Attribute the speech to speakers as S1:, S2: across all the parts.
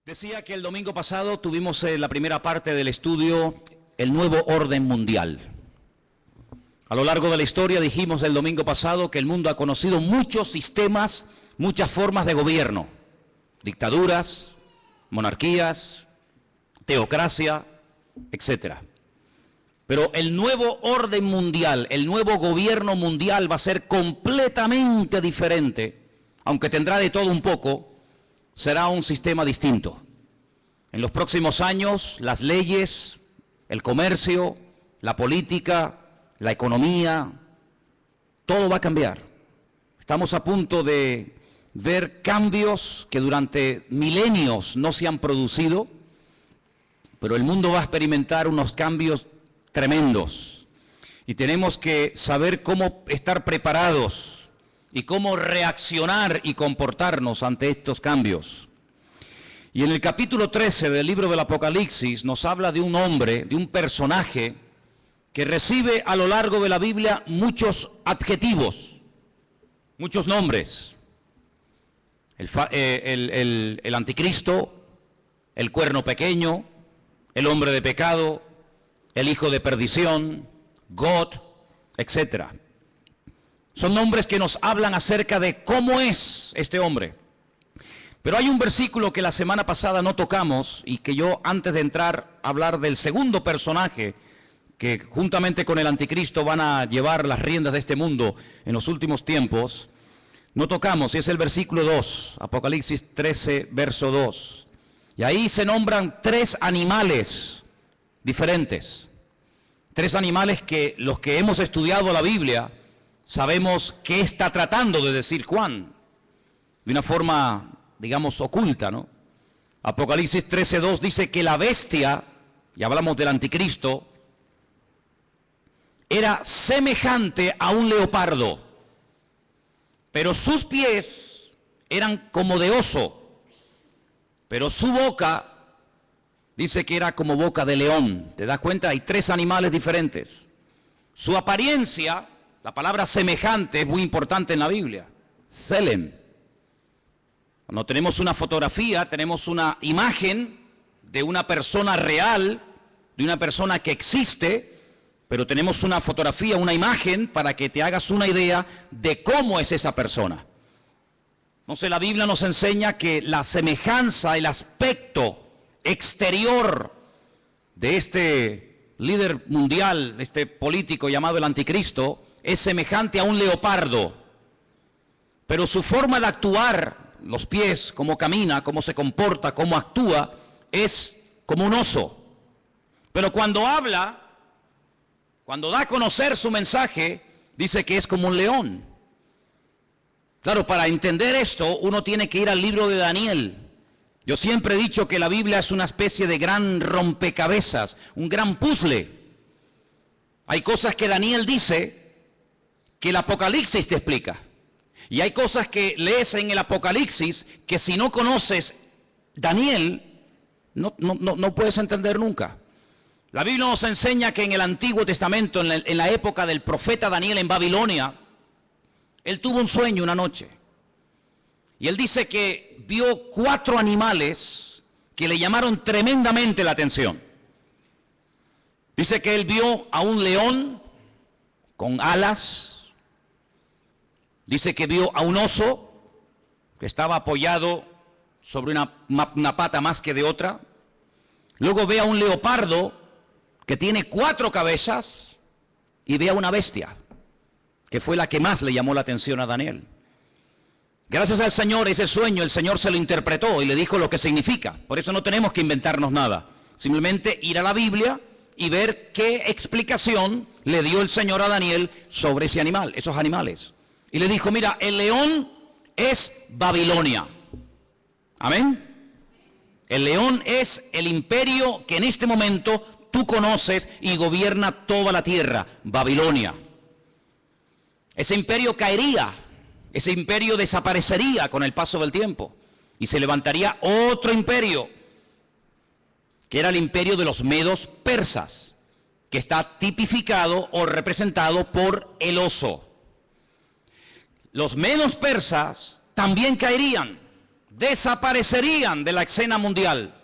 S1: Decía que el domingo pasado tuvimos la primera parte del estudio, el nuevo orden mundial. A lo largo de la historia dijimos el domingo pasado que el mundo ha conocido muchos sistemas, muchas formas de gobierno, dictaduras, monarquías, teocracia, etc. Pero el nuevo orden mundial, el nuevo gobierno mundial va a ser completamente diferente, aunque tendrá de todo un poco. Será un sistema distinto. En los próximos años, las leyes, el comercio, la política, la economía, todo va a cambiar. Estamos a punto de ver cambios que durante milenios no se han producido, pero el mundo va a experimentar unos cambios tremendos. Y tenemos que saber cómo estar preparados y cómo reaccionar y comportarnos ante estos cambios. Y en el capítulo 13 del libro del Apocalipsis nos habla de un hombre, de un personaje que recibe a lo largo de la Biblia muchos adjetivos, muchos nombres. El anticristo, el cuerno pequeño, el hombre de pecado, el hijo de perdición, God, etc. Son nombres que nos hablan acerca de cómo es este hombre. Pero hay un versículo que la semana pasada no tocamos y que yo, antes de entrar a hablar del segundo personaje que juntamente con el anticristo van a llevar las riendas de este mundo en los últimos tiempos, no tocamos, y es el versículo 2, Apocalipsis 13, verso 2. Y ahí se nombran tres animales diferentes. Tres animales que los que hemos estudiado la Biblia sabemos qué está tratando de decir Juan, de una forma, digamos, oculta, ¿no? Apocalipsis 13:2 dice que la bestia, y hablamos del anticristo, era semejante a un leopardo, pero sus pies eran como de oso, pero su boca dice que era como boca de león. ¿Te das cuenta? Hay tres animales diferentes. Su apariencia, la palabra semejante es muy importante en la Biblia. Selem. Cuando tenemos una fotografía, tenemos una imagen de una persona real, de una persona que existe, pero tenemos una fotografía, una imagen para que te hagas una idea de cómo es esa persona. Entonces la Biblia nos enseña que la semejanza, el aspecto exterior de este líder mundial, de este político llamado el anticristo, es semejante a un leopardo, pero su forma de actuar, los pies, cómo camina, cómo se comporta, cómo actúa, es como un oso. Pero cuando habla, cuando da a conocer su mensaje, dice que es como un león. Claro, para entender esto, uno tiene que ir al libro de Daniel. Yo siempre he dicho que la Biblia es una especie de gran rompecabezas, un gran puzzle. Hay cosas que Daniel dice que el Apocalipsis te explica. Y hay cosas que lees en el Apocalipsis que si no conoces Daniel, no puedes entender nunca. La Biblia nos enseña que en el Antiguo Testamento, en la época del profeta Daniel en Babilonia, él tuvo un sueño una noche. Y él dice que vio 4 animales que le llamaron tremendamente la atención. Dice que él vio a un león con alas. Dice que vio a un oso que estaba apoyado sobre una pata más que de otra. Luego ve a un leopardo que tiene 4 cabezas y ve a una bestia, que fue la que más le llamó la atención a Daniel. Gracias al Señor, ese sueño el Señor se lo interpretó y le dijo lo que significa. Por eso no tenemos que inventarnos nada. Simplemente ir a la Biblia y ver qué explicación le dio el Señor a Daniel sobre ese animal, esos animales. Y le dijo, mira, el león es Babilonia. Amén. El león es el imperio que en este momento tú conoces y gobierna toda la tierra, Babilonia. Ese imperio caería, ese imperio desaparecería con el paso del tiempo. Y se levantaría otro imperio, que era el imperio de los medos persas, que está tipificado o representado por el oso. Los medos persas también caerían. desaparecerían de la escena mundial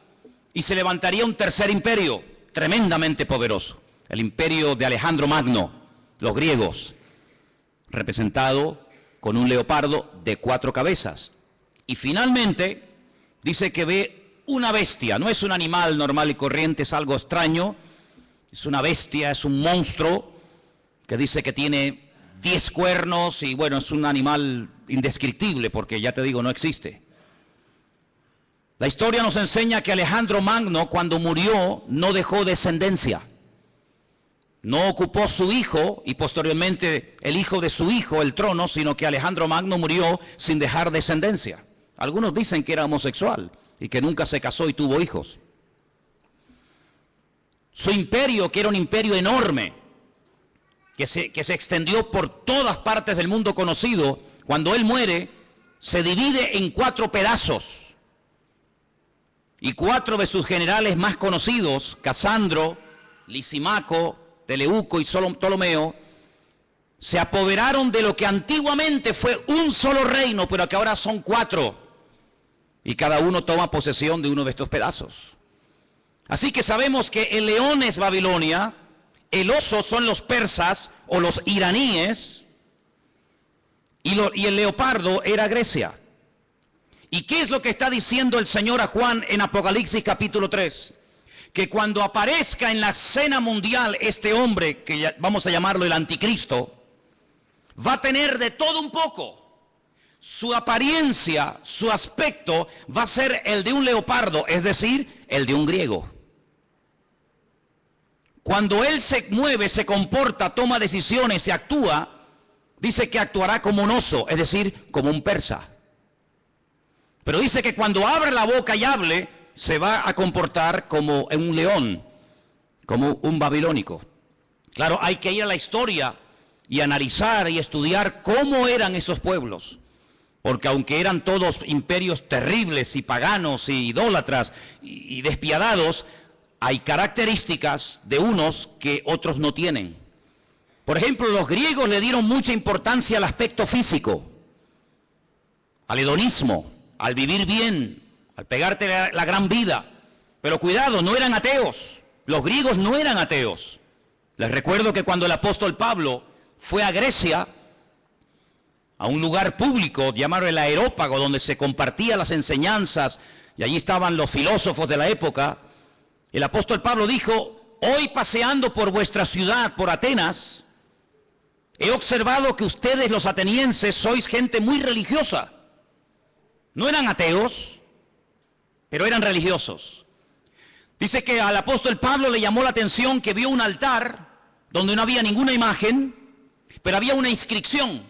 S1: y se levantaría un tercer imperio tremendamente poderoso, el imperio de Alejandro Magno, los griegos, representado con un leopardo de 4 cabezas. Y finalmente dice que ve una bestia, no es un animal normal y corriente, es algo extraño, es una bestia, es un monstruo que dice que tiene 10 cuernos y bueno, es un animal indescriptible porque ya te digo, no existe. La historia nos enseña que Alejandro Magno, cuando murió, no dejó descendencia. No ocupó su hijo y posteriormente el hijo de su hijo el trono, sino que Alejandro Magno murió sin dejar descendencia. Algunos dicen que era homosexual y que nunca se casó y tuvo hijos. Su imperio, que era un imperio enorme, que se extendió por todas partes del mundo conocido, cuando él muere, se divide en 4 pedazos. Y 4 de sus generales más conocidos, Casandro, Lisimaco, Teleuco y Ptolomeo, se apoderaron de lo que antiguamente fue un solo reino, pero que ahora son 4. Y cada uno toma posesión de uno de estos pedazos. Así que sabemos que el león es Babilonia, el oso son los persas o los iraníes, y el leopardo era Grecia. ¿Y qué es lo que está diciendo el Señor a Juan en Apocalipsis capítulo 3? Que cuando aparezca en la escena mundial este hombre, que vamos a llamarlo el anticristo, va a tener de todo un poco. Su apariencia, su aspecto va a ser el de un leopardo, es decir, el de un griego. Cuando él se mueve, se comporta, toma decisiones, se actúa, dice que actuará como un oso, es decir, como un persa. Pero dice que cuando abre la boca y hable, se va a comportar como un león, como un babilónico. Claro, hay que ir a la historia y analizar y estudiar cómo eran esos pueblos. Porque aunque eran todos imperios terribles y paganos y idólatras y despiadados, hay características de unos que otros no tienen. Por ejemplo, los griegos le dieron mucha importancia al aspecto físico, al hedonismo, al vivir bien, al pegarte la gran vida. Pero cuidado, no eran ateos. Los griegos no eran ateos. Les recuerdo que cuando el apóstol Pablo fue a Grecia, a un lugar público llamado el Areópago, donde se compartían las enseñanzas, y allí estaban los filósofos de la época, el apóstol Pablo dijo: hoy paseando por vuestra ciudad, por Atenas, he observado que ustedes los atenienses sois gente muy religiosa. No eran ateos, pero eran religiosos. Dice que al apóstol Pablo le llamó la atención que vio un altar donde no había ninguna imagen, pero había una inscripción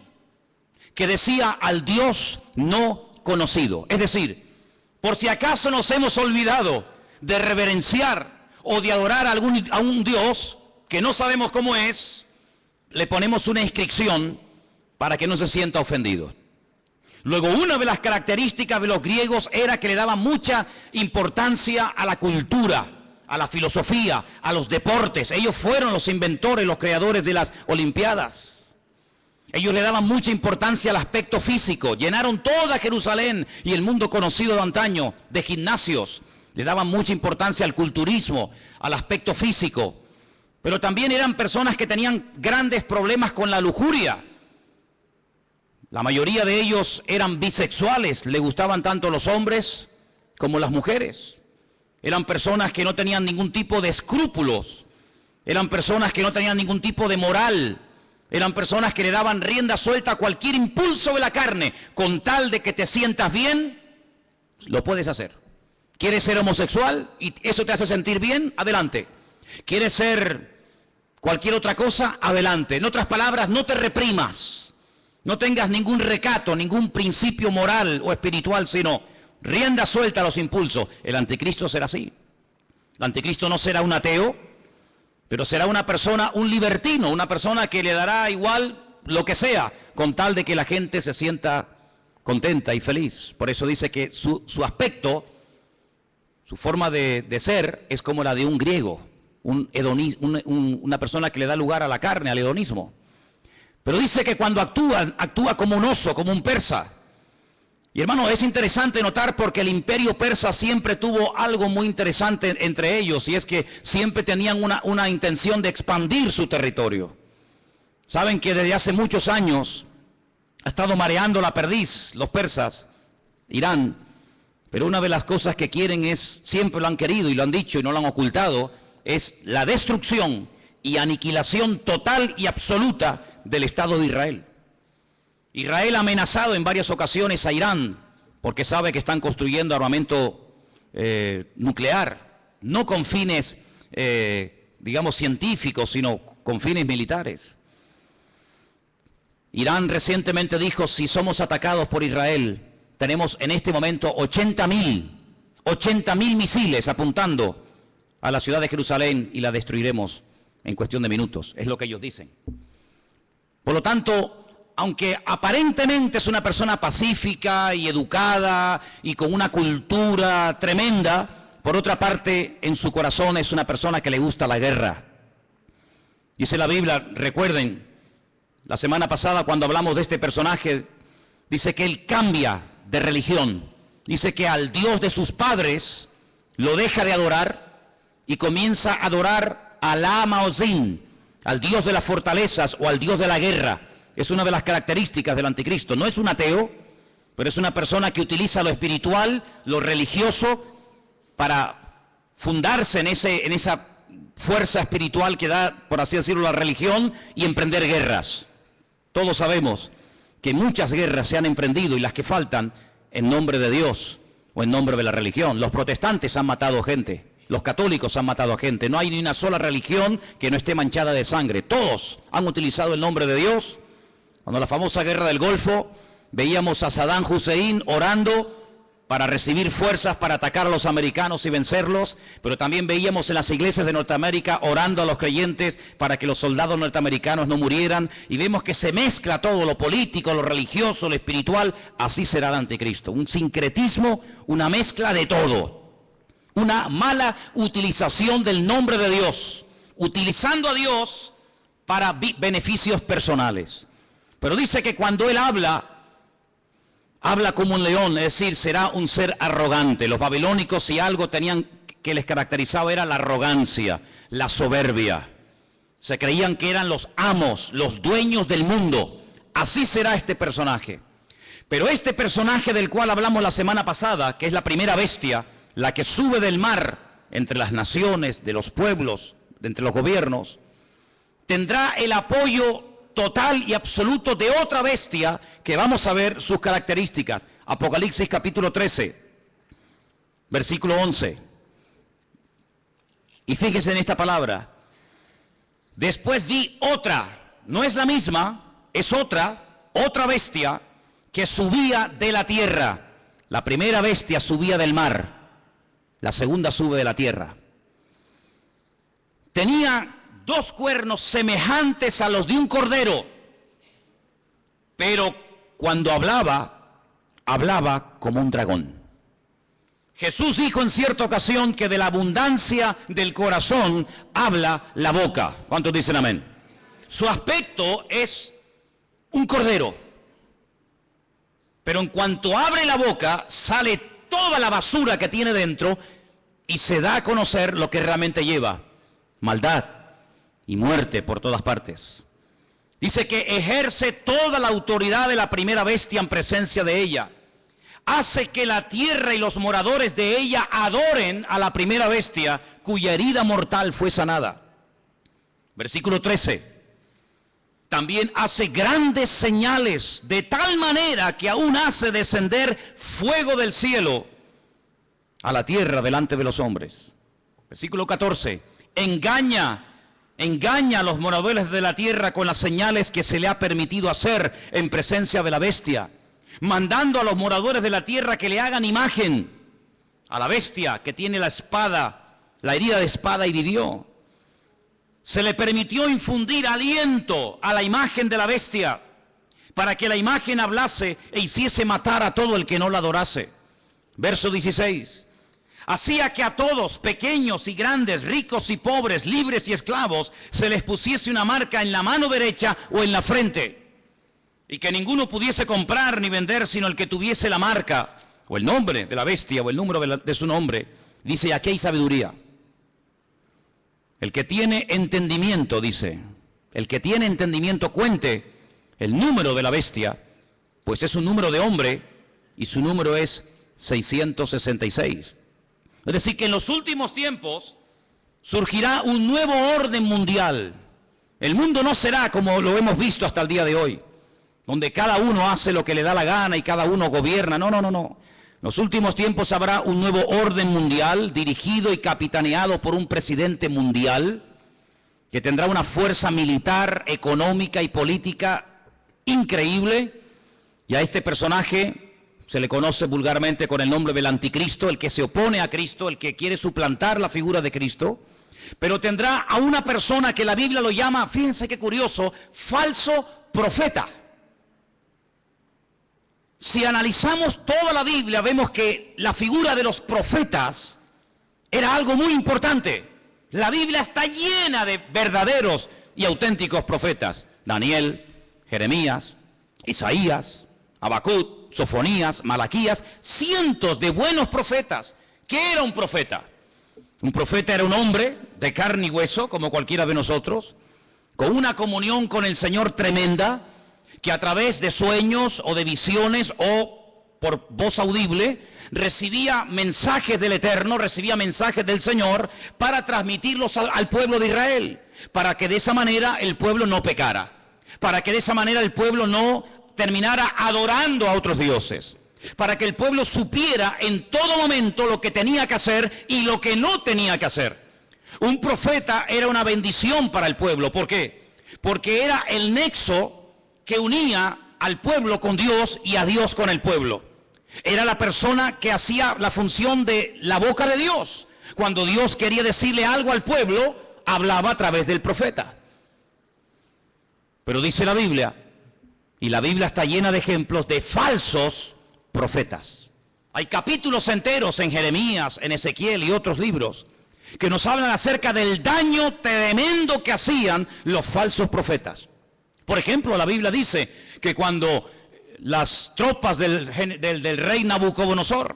S1: que decía: al Dios no conocido. Es decir, por si acaso nos hemos olvidado de reverenciar o de adorar a un Dios que no sabemos cómo es, le ponemos una inscripción para que no se sienta ofendido. Luego, una de las características de los griegos era que le daban mucha importancia a la cultura, a la filosofía, a los deportes. Ellos fueron los inventores, los creadores de las Olimpiadas. Ellos le daban mucha importancia al aspecto físico. Llenaron toda Jerusalén y el mundo conocido de antaño de gimnasios. Le daban mucha importancia al culturismo, al aspecto físico. Pero también eran personas que tenían grandes problemas con la lujuria. La mayoría de ellos eran bisexuales, le gustaban tanto los hombres como las mujeres. Eran personas que no tenían ningún tipo de escrúpulos, eran personas que no tenían ningún tipo de moral, eran personas que le daban rienda suelta a cualquier impulso de la carne, con tal de que te sientas bien, lo puedes hacer. ¿Quieres ser homosexual y eso te hace sentir bien? Adelante. ¿Quieres ser cualquier otra cosa? Adelante. En otras palabras, no te reprimas. No tengas ningún recato, ningún principio moral o espiritual, sino rienda suelta a los impulsos. El anticristo será así. El anticristo no será un ateo, pero será una persona, un libertino, una persona que le dará igual lo que sea, con tal de que la gente se sienta contenta y feliz. Por eso dice que su aspecto, su forma de ser es como la de un griego, una persona que le da lugar a la carne, al hedonismo. Pero dice que cuando actúa como un oso, como un persa. Y hermano, es interesante notar porque el imperio persa siempre tuvo algo muy interesante entre ellos, y es que siempre tenían una intención de expandir su territorio. Saben que desde hace muchos años ha estado mareando la perdiz los persas, Irán, pero una de las cosas que quieren es, siempre lo han querido y lo han dicho y no lo han ocultado, es la destrucción y aniquilación total y absoluta del Estado de Israel. Israel ha amenazado en varias ocasiones a Irán porque sabe que están construyendo armamento nuclear, no con fines, digamos, científicos, sino con fines militares. Irán recientemente dijo, si somos atacados por Israel, tenemos en este momento 80.000 misiles apuntando a la ciudad de Jerusalén y la destruiremos en cuestión de minutos, es lo que ellos dicen. Por lo tanto, aunque aparentemente es una persona pacífica y educada y con una cultura tremenda, por otra parte, en su corazón es una persona que le gusta la guerra. Dice la Biblia, recuerden, la semana pasada cuando hablamos de este personaje, dice que él cambia de religión. Dice que al Dios de sus padres lo deja de adorar y comienza a adorar a Alá Maozín, al Dios de las fortalezas o al Dios de la guerra. Es una de las características del anticristo. No es un ateo, pero es una persona que utiliza lo espiritual, lo religioso, para fundarse en esa fuerza espiritual que da, por así decirlo, la religión, y emprender guerras. Todos sabemos que muchas guerras se han emprendido, y las que faltan, en nombre de Dios o en nombre de la religión. Los protestantes han matado gente, los católicos han matado a gente. No hay ni una sola religión que no esté manchada de sangre. Todos han utilizado el nombre de Dios. Cuando la famosa guerra del Golfo, veíamos a Saddam Hussein orando para recibir fuerzas para atacar a los americanos y vencerlos, pero también veíamos en las iglesias de Norteamérica orando a los creyentes para que los soldados norteamericanos no murieran, y vemos que se mezcla todo, lo político, lo religioso, lo espiritual. Así será el anticristo, un sincretismo, una mezcla de todo, una mala utilización del nombre de Dios, utilizando a Dios para beneficios personales. Pero dice que cuando él habla como un león, es decir, será un ser arrogante. Los babilónicos, si algo tenían que les caracterizaba, era la arrogancia, la soberbia. Se creían que eran los amos, los dueños del mundo. Así será este personaje. Pero este personaje del cual hablamos la semana pasada, que es la primera bestia, la que sube del mar entre las naciones, de los pueblos, de entre los gobiernos, tendrá el apoyo total y absoluto de otra bestia que vamos a ver sus características. Apocalipsis capítulo 13, versículo 11. Y fíjese en esta palabra. Después vi otra, no es la misma, es otra bestia que subía de la tierra. La primera bestia subía del mar, la segunda sube de la tierra. Tenía 2 cuernos semejantes a los de un cordero, pero cuando hablaba como un dragón. Jesús dijo en cierta ocasión que de la abundancia del corazón habla la boca. ¿Cuántos dicen amén? Su aspecto es un cordero, pero en cuanto abre la boca sale toda la basura que tiene dentro y se da a conocer lo que realmente lleva: maldad y muerte por todas partes. Dice que ejerce toda la autoridad de la primera bestia en presencia de ella. Hace que la tierra y los moradores de ella adoren a la primera bestia, cuya herida mortal fue sanada. Versículo 13. También hace grandes señales, de tal manera que aún hace descender fuego del cielo a la tierra delante de los hombres. Versículo 14. Engaña a los moradores de la tierra con las señales que se le ha permitido hacer en presencia de la bestia, mandando a los moradores de la tierra que le hagan imagen a la bestia que tiene la espada, la herida de espada, y vivió. Se le permitió infundir aliento a la imagen de la bestia para que la imagen hablase e hiciese matar a todo el que no la adorase. Verso 16. Hacía que a todos, pequeños y grandes, ricos y pobres, libres y esclavos, se les pusiese una marca en la mano derecha o en la frente. y que ninguno pudiese comprar ni vender sino el que tuviese la marca o el nombre de la bestia o el número de su nombre. Dice, y aquí hay sabiduría. El que tiene entendimiento, dice, el que tiene entendimiento cuente el número de la bestia, pues es un número de hombre y su número es 666. Es decir, que en los últimos tiempos surgirá un nuevo orden mundial. El mundo no será como lo hemos visto hasta el día de hoy, donde cada uno hace lo que le da la gana y cada uno gobierna. No. En los últimos tiempos habrá un nuevo orden mundial dirigido y capitaneado por un presidente mundial que tendrá una fuerza militar, económica y política increíble. Y a este personaje se le conoce vulgarmente con el nombre del anticristo, el que se opone a Cristo, el que quiere suplantar la figura de Cristo. Pero tendrá a una persona que la Biblia lo llama, fíjense qué curioso, falso profeta. Si analizamos toda la Biblia, vemos que la figura de los profetas era algo muy importante. La Biblia está llena de verdaderos y auténticos profetas. Daniel, Jeremías, Isaías, Habacuc, Sofonías, Malaquías, cientos de buenos profetas. ¿Qué era un profeta? Un profeta era un hombre de carne y hueso, como cualquiera de nosotros, con una comunión con el Señor tremenda, que a través de sueños o de visiones o por voz audible, recibía mensajes del Eterno, recibía mensajes del Señor para transmitirlos al pueblo de Israel, para que de esa manera el pueblo no pecara, para que de esa manera el pueblo no terminara adorando a otros dioses, para que el pueblo supiera en todo momento lo que tenía que hacer y lo que no tenía que hacer. Un profeta era una bendición para el pueblo. ¿Por qué? Porque era el nexo que unía al pueblo con Dios y a Dios con el pueblo. Era la persona que hacía la función de la boca de Dios. Cuando Dios quería decirle algo al pueblo, hablaba a través del profeta. Pero dice la Biblia, y la Biblia está llena de ejemplos de falsos profetas. Hay capítulos enteros en Jeremías, en Ezequiel y otros libros que nos hablan acerca del daño tremendo que hacían los falsos profetas. Por ejemplo, la Biblia dice que cuando las tropas del rey Nabucodonosor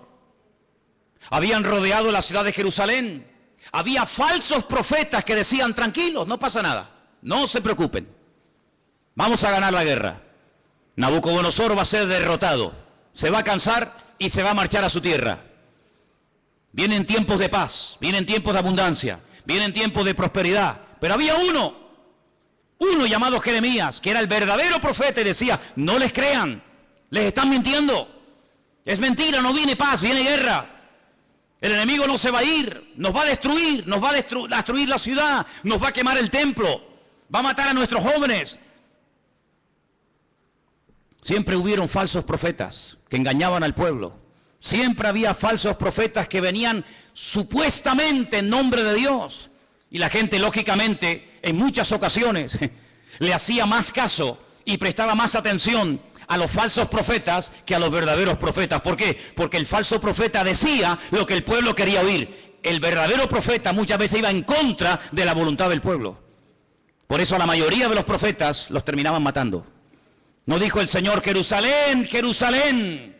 S1: habían rodeado la ciudad de Jerusalén, había falsos profetas que decían, tranquilos, no pasa nada, no se preocupen, vamos a ganar la guerra. Nabucodonosor va a ser derrotado, se va a cansar y se va a marchar a su tierra. Vienen tiempos de paz, vienen tiempos de abundancia, vienen tiempos de prosperidad. Pero había uno llamado Jeremías, que era el verdadero profeta y decía, no les crean, les están mintiendo. Es mentira, no viene paz, viene guerra. El enemigo no se va a ir, nos va a destruir, nos va a destruir la ciudad, nos va a quemar el templo, va a matar a nuestros jóvenes. Siempre hubieron falsos profetas que engañaban al pueblo. Siempre había falsos profetas que venían supuestamente en nombre de Dios. Y la gente, lógicamente, en muchas ocasiones, le hacía más caso y prestaba más atención a los falsos profetas que a los verdaderos profetas. ¿Por qué? Porque el falso profeta decía lo que el pueblo quería oír. El verdadero profeta muchas veces iba en contra de la voluntad del pueblo. Por eso a la mayoría de los profetas los terminaban matando. ¿No dijo el Señor, Jerusalén, Jerusalén,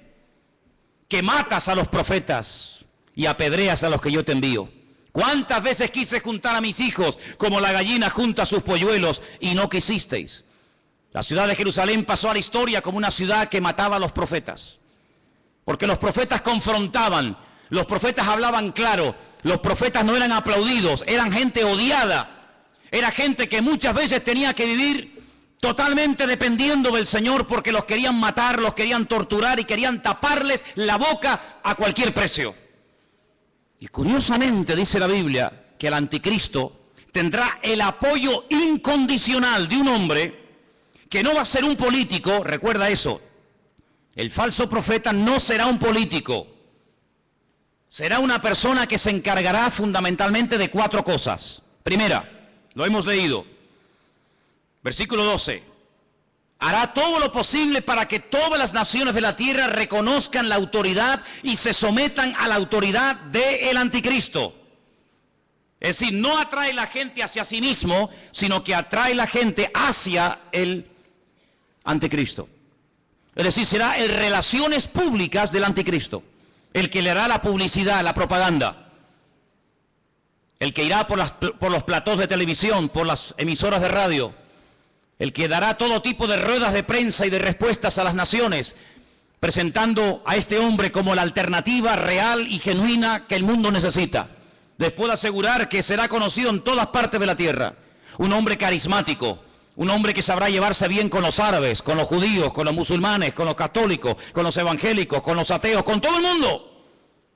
S1: que matas a los profetas y apedreas a los que yo te envío? ¿Cuántas veces quise juntar a mis hijos como la gallina junta sus polluelos y no quisisteis? La ciudad de Jerusalén pasó a la historia como una ciudad que mataba a los profetas. Porque los profetas confrontaban, los profetas hablaban claro, los profetas no eran aplaudidos, eran gente odiada. Era gente que muchas veces tenía que vivir totalmente dependiendo del Señor porque los querían matar, los querían torturar y querían taparles la boca a cualquier precio. Y curiosamente dice la Biblia que el anticristo tendrá el apoyo incondicional de un hombre que no va a ser un político. Recuerda eso, el falso profeta no será un político, será una persona que se encargará fundamentalmente de 4 cosas. Primera, lo hemos leído, versículo 12, hará todo lo posible para que todas las naciones de la tierra reconozcan la autoridad y se sometan a la autoridad del anticristo. Es decir, no atrae la gente hacia sí mismo, sino que atrae la gente hacia el anticristo. Es decir, será el relaciones públicas del anticristo, el que le hará la publicidad, la propaganda, el que irá por los platós de televisión, por las emisoras de radio, el que dará todo tipo de ruedas de prensa y de respuestas a las naciones, presentando a este hombre como la alternativa real y genuina que el mundo necesita. Les puedo asegurar que será conocido en todas partes de la tierra. Un hombre carismático, un hombre que sabrá llevarse bien con los árabes, con los judíos, con los musulmanes, con los católicos, con los evangélicos, con los ateos, con todo el mundo.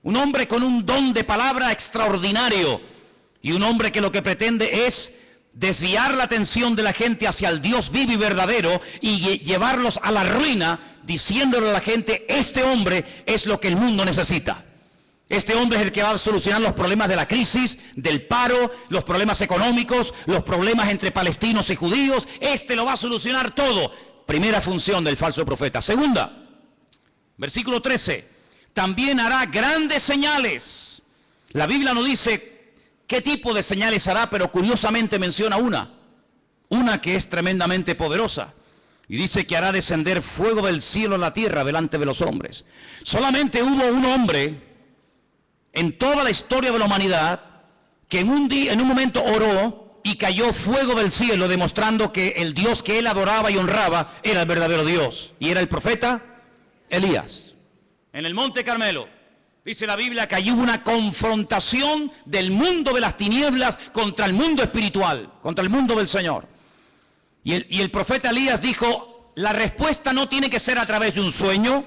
S1: Un hombre con un don de palabra extraordinario y un hombre que lo que pretende es desviar la atención de la gente hacia el Dios vivo y verdadero y llevarlos a la ruina, diciéndole a la gente: este hombre es lo que el mundo necesita. Este hombre es el que va a solucionar los problemas de la crisis, del paro, los problemas económicos, los problemas entre palestinos y judíos. Este lo va a solucionar todo. Primera función del falso profeta. Segunda, versículo 13. También hará grandes señales. La Biblia no dice qué tipo de señales hará, pero curiosamente menciona una que es tremendamente poderosa. Y dice que hará descender fuego del cielo a la tierra delante de los hombres. Solamente hubo un hombre en toda la historia de la humanidad que en un momento oró y cayó fuego del cielo, demostrando que el Dios que él adoraba y honraba era el verdadero Dios, y era el profeta Elías. En el monte Carmelo, dice la Biblia, que allí hubo una confrontación del mundo de las tinieblas contra el mundo espiritual, contra el mundo del Señor. Y el profeta Elías dijo: la respuesta no tiene que ser a través de un sueño,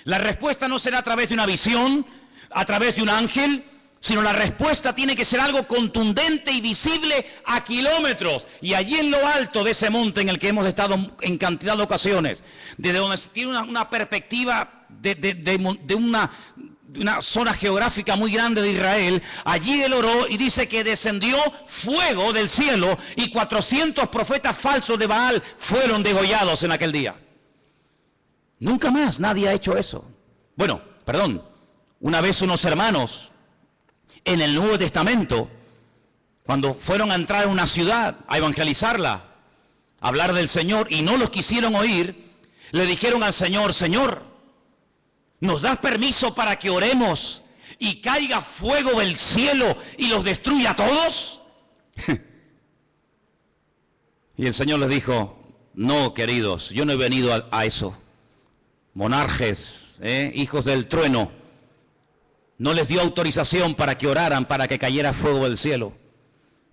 S1: la respuesta no será a través de una visión, a través de un ángel, sino la respuesta tiene que ser algo contundente y visible a kilómetros. Y allí en lo alto de ese monte en el que hemos estado en cantidad de ocasiones, desde donde se tiene una perspectiva de una zona geográfica muy grande de Israel, allí él oró y dice que descendió fuego del cielo y 400 profetas falsos de Baal fueron degollados en aquel día. Nunca más nadie ha hecho eso. Bueno, perdón. Una vez unos hermanos en el Nuevo Testamento, cuando fueron a entrar a una ciudad a evangelizarla, a hablar del Señor, y no los quisieron oír, le dijeron al Señor: Señor, ¿nos das permiso para que oremos y caiga fuego del cielo y los destruya a todos? Y el Señor les dijo: no, queridos, yo no he venido a eso. Monarjes, hijos del trueno, no les dio autorización para que oraran, para que cayera fuego del cielo.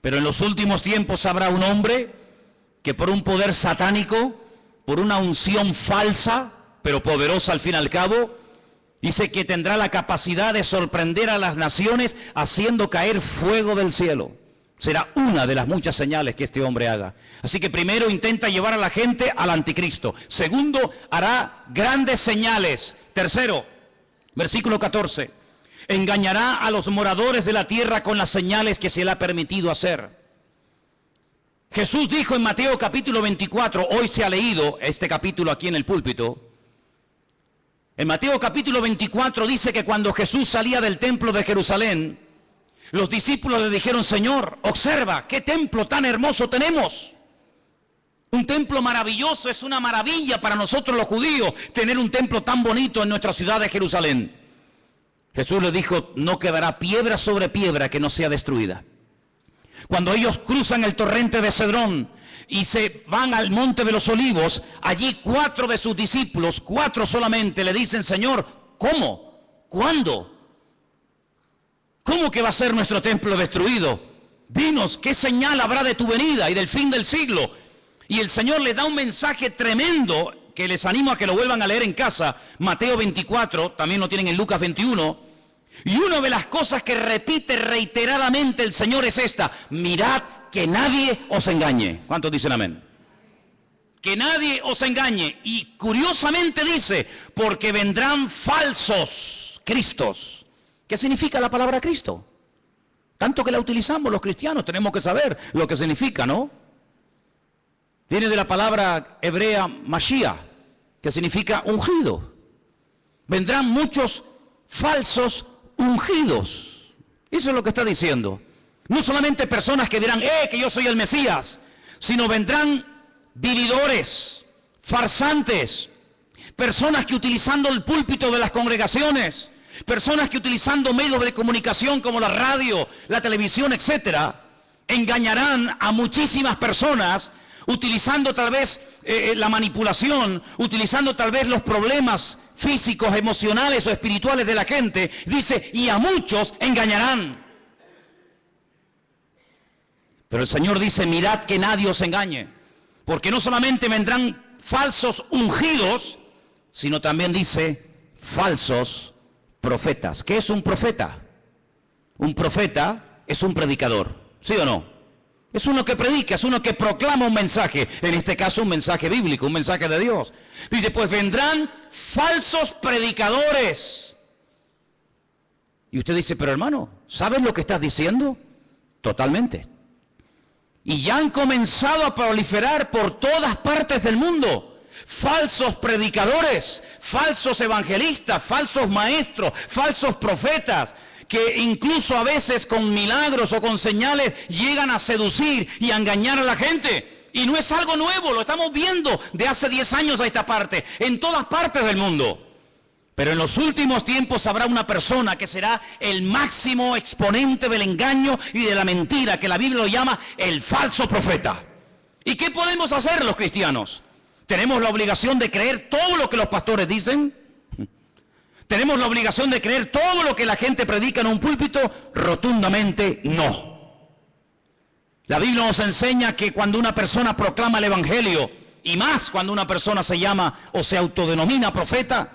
S1: Pero en los últimos tiempos habrá un hombre que por un poder satánico, por una unción falsa, pero poderosa al fin y al cabo, dice que tendrá la capacidad de sorprender a las naciones haciendo caer fuego del cielo. Será una de las muchas señales que este hombre haga. Así que primero intenta llevar a la gente al anticristo. Segundo, hará grandes señales. Tercero, versículo 14. Engañará a los moradores de la tierra con las señales que se le ha permitido hacer. Jesús dijo en Mateo capítulo 24, hoy se ha leído este capítulo aquí en el púlpito. En Mateo capítulo 24 dice que cuando Jesús salía del templo de Jerusalén, los discípulos le dijeron: Señor, observa, qué templo tan hermoso tenemos. Un templo maravilloso, es una maravilla para nosotros los judíos tener un templo tan bonito en nuestra ciudad de Jerusalén. Jesús les dijo: no quedará piedra sobre piedra que no sea destruida. Cuando ellos cruzan el torrente de Cedrón y se van al monte de los olivos, allí 4 de sus discípulos, 4 solamente, le dicen: Señor, ¿cómo? ¿Cuándo? ¿Cómo que va a ser nuestro templo destruido? Dinos, ¿qué señal habrá de tu venida y del fin del siglo? Y el Señor les da un mensaje tremendo que les animo a que lo vuelvan a leer en casa. Mateo 24, también lo tienen en Lucas 21. Y una de las cosas que repite reiteradamente el Señor es esta: mirad que nadie os engañe. ¿Cuántos dicen amén? Que nadie os engañe. Y curiosamente dice: porque vendrán falsos cristos. ¿Qué significa la palabra Cristo? Tanto que la utilizamos los cristianos, tenemos que saber lo que significa, ¿no? Viene de la palabra hebrea Mashiach, que significa ungido. Vendrán muchos falsos ungidos. Eso es lo que está diciendo. No solamente personas que dirán: que yo soy el Mesías, sino vendrán vividores, farsantes, Personas que utilizando el púlpito de las congregaciones, personas que utilizando medios de comunicación como la radio, la televisión, etcétera, engañarán a muchísimas personas utilizando tal vez la manipulación, utilizando tal vez los problemas físicos, emocionales o espirituales de la gente. Dice, y a muchos engañarán. Pero el Señor dice, mirad que nadie os engañe, porque no solamente vendrán falsos ungidos, sino también dice falsos profetas. ¿Qué es un profeta? Un profeta es un predicador, ¿sí o no? Es uno que predica, es uno que proclama un mensaje, en este caso un mensaje bíblico, un mensaje de Dios. Dice, pues vendrán falsos predicadores. Y usted dice, pero hermano, ¿sabes lo que estás diciendo? Totalmente. Y ya han comenzado a proliferar por todas partes del mundo. Falsos predicadores, falsos evangelistas, falsos maestros, falsos profetas, que incluso a veces con milagros o con señales llegan a seducir y a engañar a la gente. Y no es algo nuevo, lo estamos viendo de hace 10 años a esta parte, en todas partes del mundo. Pero en los últimos tiempos habrá una persona que será el máximo exponente del engaño y de la mentira, que la Biblia lo llama el falso profeta. ¿Y qué podemos hacer los cristianos? ¿Tenemos la obligación de creer todo lo que los pastores dicen? ¿Tenemos la obligación de creer todo lo que la gente predica en un púlpito? Rotundamente no. La Biblia nos enseña que cuando una persona proclama el evangelio, y más cuando una persona se llama o se autodenomina profeta,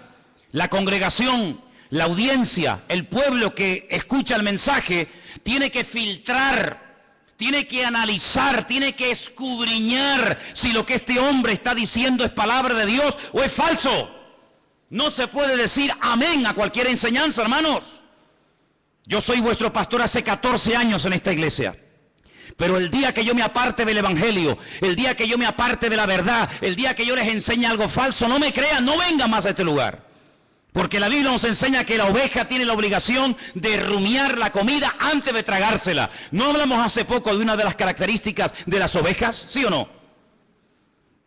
S1: la congregación, la audiencia, el pueblo que escucha el mensaje, tiene que filtrar, tiene que analizar, tiene que escudriñar si lo que este hombre está diciendo es palabra de Dios o es falso. No se puede decir amén a cualquier enseñanza, hermanos. Yo soy vuestro pastor hace 14 años en esta iglesia. Pero el día que yo me aparte del evangelio, el día que yo me aparte de la verdad, el día que yo les enseñe algo falso, no me crean, no vengan más a este lugar. Porque la Biblia nos enseña que la oveja tiene la obligación de rumiar la comida antes de tragársela. ¿No hablamos hace poco de una de las características de las ovejas? ¿Sí o no?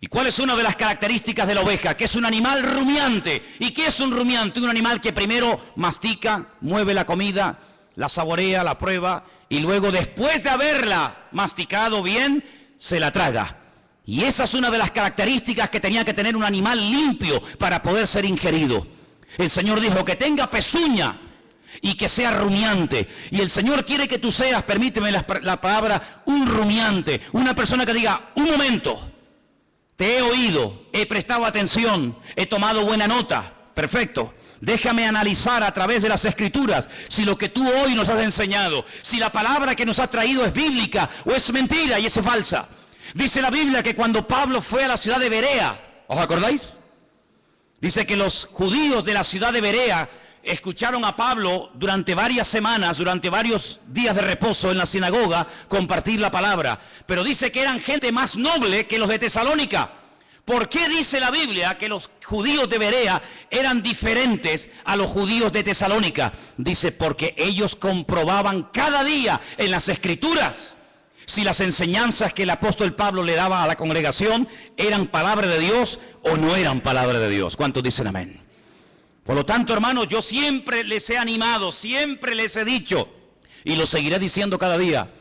S1: ¿Y cuál es una de las características de la oveja? Que es un animal rumiante. ¿Y qué es un rumiante? Un animal que primero mastica, mueve la comida, la saborea, la prueba, y luego después de haberla masticado bien, se la traga. Y esa es una de las características que tenía que tener un animal limpio para poder ser ingerido. El Señor dijo que tenga pezuña y que sea rumiante. Y el Señor quiere que tú seas, permíteme la palabra, un rumiante. Una persona que diga, un momento, te he oído, he prestado atención, he tomado buena nota. Perfecto. Déjame analizar a través de las Escrituras si lo que tú hoy nos has enseñado, si la palabra que nos has traído es bíblica o es mentira y es falsa. Dice la Biblia que cuando Pablo fue a la ciudad de Berea, ¿os acordáis? Dice que los judíos de la ciudad de Berea escucharon a Pablo durante varias semanas, durante varios días de reposo en la sinagoga, compartir la palabra. Pero dice que eran gente más noble que los de Tesalónica. ¿Por qué dice la Biblia que los judíos de Berea eran diferentes a los judíos de Tesalónica? Dice, porque ellos comprobaban cada día en las Escrituras si las enseñanzas que el apóstol Pablo le daba a la congregación eran palabra de Dios o no eran palabra de Dios. ¿Cuántos dicen amén? Por lo tanto, hermanos, yo siempre les he animado, siempre les he dicho, y lo seguiré diciendo cada día,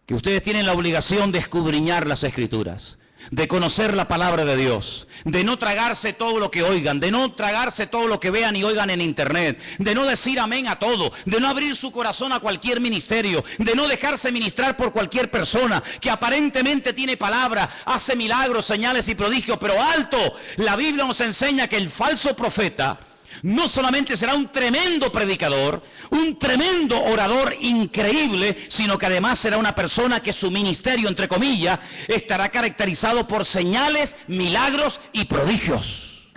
S1: que ustedes tienen la obligación de escudriñar las Escrituras, de conocer la palabra de Dios, de no tragarse todo lo que oigan, de no tragarse todo lo que vean y oigan en internet, de no decir amén a todo, de no abrir su corazón a cualquier ministerio, de no dejarse ministrar por cualquier persona que aparentemente tiene palabra, hace milagros, señales y prodigios, pero alto, la Biblia nos enseña que el falso profeta no solamente será un tremendo predicador, un tremendo orador increíble, sino que además será una persona que su ministerio, entre comillas, estará caracterizado por señales, milagros y prodigios.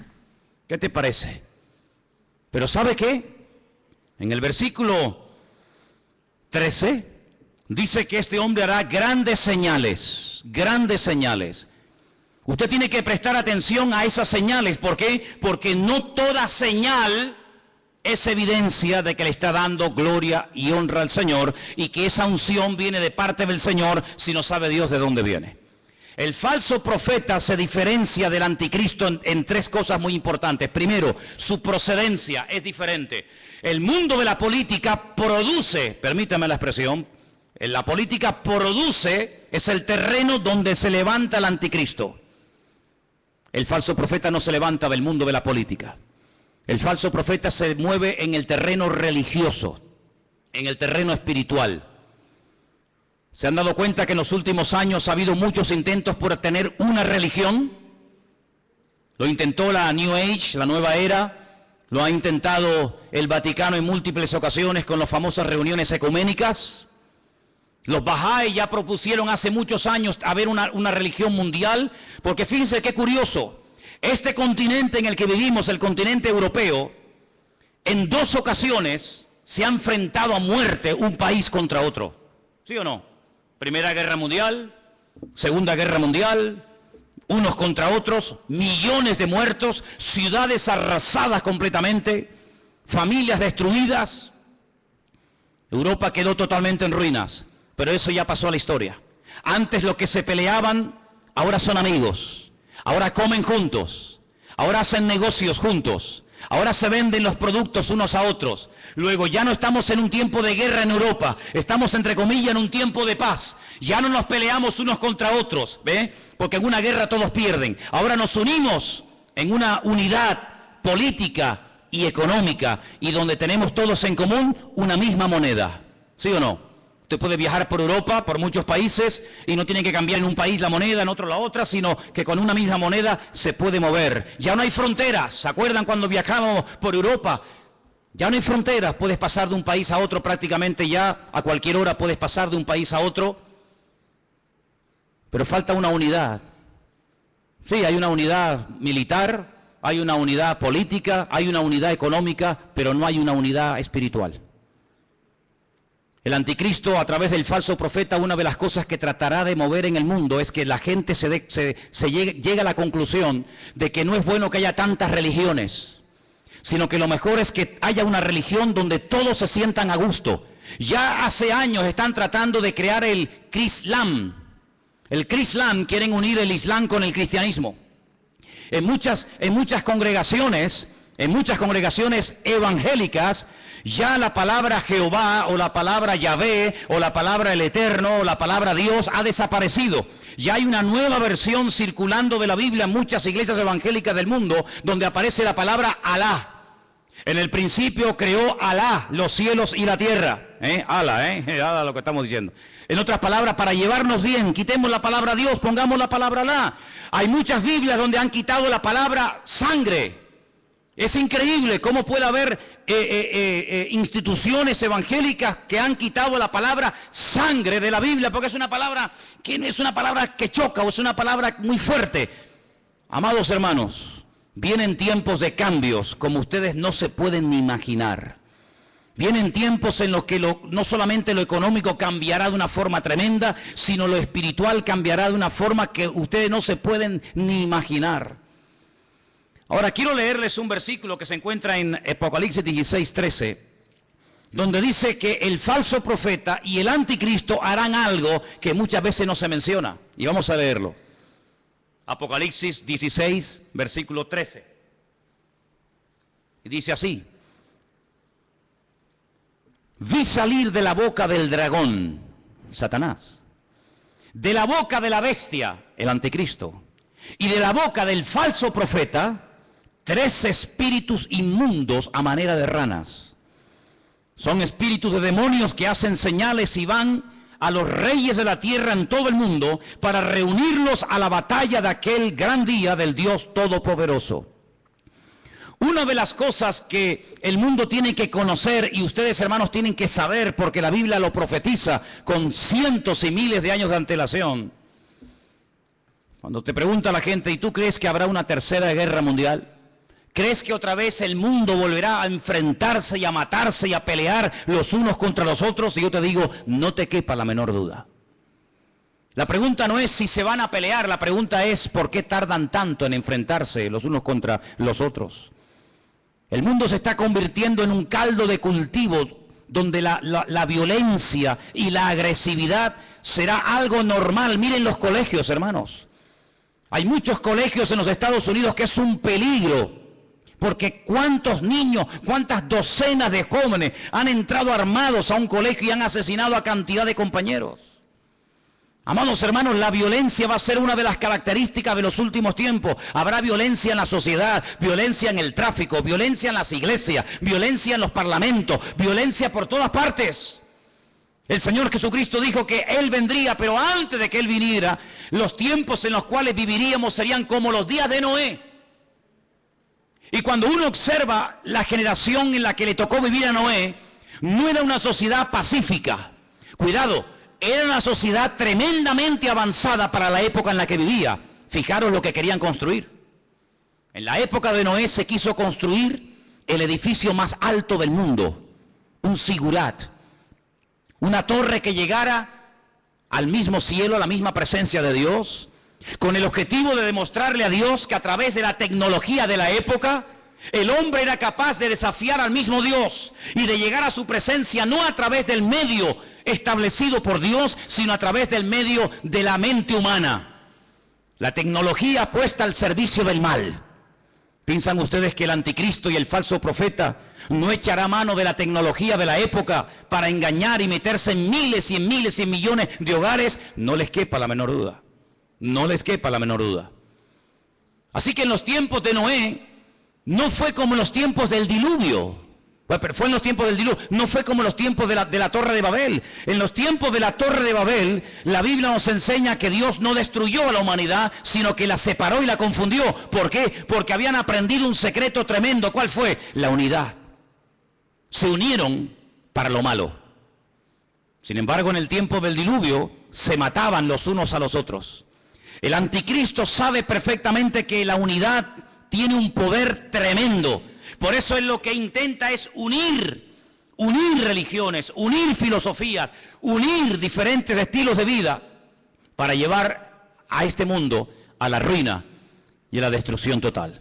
S1: ¿Qué te parece? Pero ¿sabe qué? En el versículo 13 dice que este hombre hará grandes señales, grandes señales. Usted tiene que prestar atención a esas señales. ¿Por qué? Porque no toda señal es evidencia de que le está dando gloria y honra al Señor y que esa unción viene de parte del Señor si no sabe Dios de dónde viene. El falso profeta se diferencia del anticristo en tres cosas muy importantes. Primero, su procedencia es diferente. El mundo de la política produce, permítame la expresión, la política produce, es el terreno donde se levanta el anticristo. El falso profeta no se levanta del mundo de la política. El falso profeta se mueve en el terreno religioso, en el terreno espiritual. ¿Se han dado cuenta que en los últimos años ha habido muchos intentos por tener una religión? Lo intentó la New Age, la nueva era, lo ha intentado el Vaticano en múltiples ocasiones con las famosas reuniones ecuménicas. Los Bahá'í ya propusieron hace muchos años haber una religión mundial, porque fíjense qué curioso, este continente en el que vivimos, el continente europeo, en 2 ocasiones se ha enfrentado a muerte un país contra otro. ¿Sí o no? Primera Guerra Mundial, Segunda Guerra Mundial, unos contra otros, millones de muertos, ciudades arrasadas completamente, familias destruidas. Europa quedó totalmente en ruinas, pero eso ya pasó a la historia. Antes los que se peleaban, ahora son amigos, ahora comen juntos, ahora hacen negocios juntos. Ahora se venden los productos unos a otros. Luego ya no estamos en un tiempo de guerra en Europa. Estamos, entre comillas, en un tiempo de paz. Ya no nos peleamos unos contra otros, ¿ve? Porque en una guerra todos pierden. Ahora nos unimos en una unidad política y económica y donde tenemos todos en común una misma moneda. ¿Sí o no? Usted puede viajar por Europa, por muchos países, y no tiene que cambiar en un país la moneda, en otro la otra, sino que con una misma moneda se puede mover. Ya no hay fronteras. ¿Se acuerdan cuando viajábamos por Europa? Ya no hay fronteras. Puedes pasar de un país a otro prácticamente ya, a cualquier hora puedes pasar de un país a otro. Pero falta una unidad. Sí, hay una unidad militar, hay una unidad política, hay una unidad económica, pero no hay una unidad espiritual. El anticristo, a través del falso profeta, una de las cosas que tratará de mover en el mundo es que la gente llegue a la conclusión de que no es bueno que haya tantas religiones, sino que lo mejor es que haya una religión donde todos se sientan a gusto. Ya hace años están tratando de crear el Crislam. El Crislam, quieren unir el Islam con el cristianismo. En muchas congregaciones evangélicas, ya la palabra Jehová o la palabra Yahvé o la palabra el Eterno o la palabra Dios ha desaparecido. Ya hay una nueva versión circulando de la Biblia en muchas iglesias evangélicas del mundo donde aparece la palabra Alá. En el principio creó Alá los cielos y la tierra. Alá lo que estamos diciendo. En otras palabras, para llevarnos bien, quitemos la palabra Dios, pongamos la palabra Alá. Hay muchas Biblias donde han quitado la palabra sangre. Es increíble cómo puede haber instituciones evangélicas que han quitado la palabra sangre de la Biblia, porque es una palabra que no es una palabra que choca o es una palabra muy fuerte. Amados hermanos, vienen tiempos de cambios como ustedes no se pueden ni imaginar. Vienen tiempos en los que no solamente lo económico cambiará de una forma tremenda, sino lo espiritual cambiará de una forma que ustedes no se pueden ni imaginar. Ahora quiero leerles un versículo que se encuentra en Apocalipsis 16:13, donde dice que el falso profeta y el anticristo harán algo que muchas veces no se menciona. Y vamos a leerlo. Apocalipsis 16, versículo 13. Y dice así: vi salir de la boca del dragón, Satanás, de la boca de la bestia, el anticristo, y de la boca del falso profeta, 3 espíritus inmundos a manera de ranas. Son espíritus de demonios que hacen señales y van a los reyes de la tierra en todo el mundo para reunirlos a la batalla de aquel gran día del Dios Todopoderoso. Una de las cosas que el mundo tiene que conocer y ustedes, hermanos, tienen que saber, porque la Biblia lo profetiza con cientos y miles de años de antelación. Cuando te pregunta la gente, ¿y tú crees que habrá una tercera guerra mundial? ¿Crees que otra vez el mundo volverá a enfrentarse y a matarse y a pelear los unos contra los otros? Y yo te digo, no te quepa la menor duda. La pregunta no es si se van a pelear, la pregunta es ¿por qué tardan tanto en enfrentarse los unos contra los otros? El mundo se está convirtiendo en un caldo de cultivo donde la violencia y la agresividad será algo normal. Miren los colegios, hermanos. Hay muchos colegios en los Estados Unidos que es un peligro, porque cuántos niños, cuántas docenas de jóvenes han entrado armados a un colegio y han asesinado a cantidad de compañeros. Amados hermanos, la violencia va a ser una de las características de los últimos tiempos. Habrá violencia en la sociedad, violencia en el tráfico, violencia en las iglesias, violencia en los parlamentos, violencia por todas partes. El Señor Jesucristo dijo que Él vendría, pero antes de que Él viniera, los tiempos en los cuales viviríamos serían como los días de Noé. Y cuando uno observa la generación en la que le tocó vivir a Noé, no era una sociedad pacífica. Cuidado, era una sociedad tremendamente avanzada para la época en la que vivía. Fijaros lo que querían construir. En la época de Noé se quiso construir el edificio más alto del mundo, un zigurat, una torre que llegara al mismo cielo, a la misma presencia de Dios, con el objetivo de demostrarle a Dios que a través de la tecnología de la época, el hombre era capaz de desafiar al mismo Dios y de llegar a su presencia no a través del medio establecido por Dios, sino a través del medio de la mente humana. La tecnología puesta al servicio del mal. ¿Piensan ustedes que el anticristo y el falso profeta no echará mano de la tecnología de la época para engañar y meterse en miles y en miles y en millones de hogares? No les quepa la menor duda. No les quepa la menor duda. Así que en los tiempos de Noé no fue como en los tiempos del diluvio. Fue en los tiempos del diluvio, no fue como en los tiempos de la Torre de Babel. En los tiempos de la Torre de Babel, la Biblia nos enseña que Dios no destruyó a la humanidad, sino que la separó y la confundió. ¿Por qué? Porque habían aprendido un secreto tremendo. ¿Cuál fue? La unidad. Se unieron para lo malo. Sin embargo, en el tiempo del diluvio, se mataban los unos a los otros. El anticristo sabe perfectamente que la unidad tiene un poder tremendo. Por eso él lo que intenta es unir religiones, unir filosofías, unir diferentes estilos de vida para llevar a este mundo a la ruina y a la destrucción total.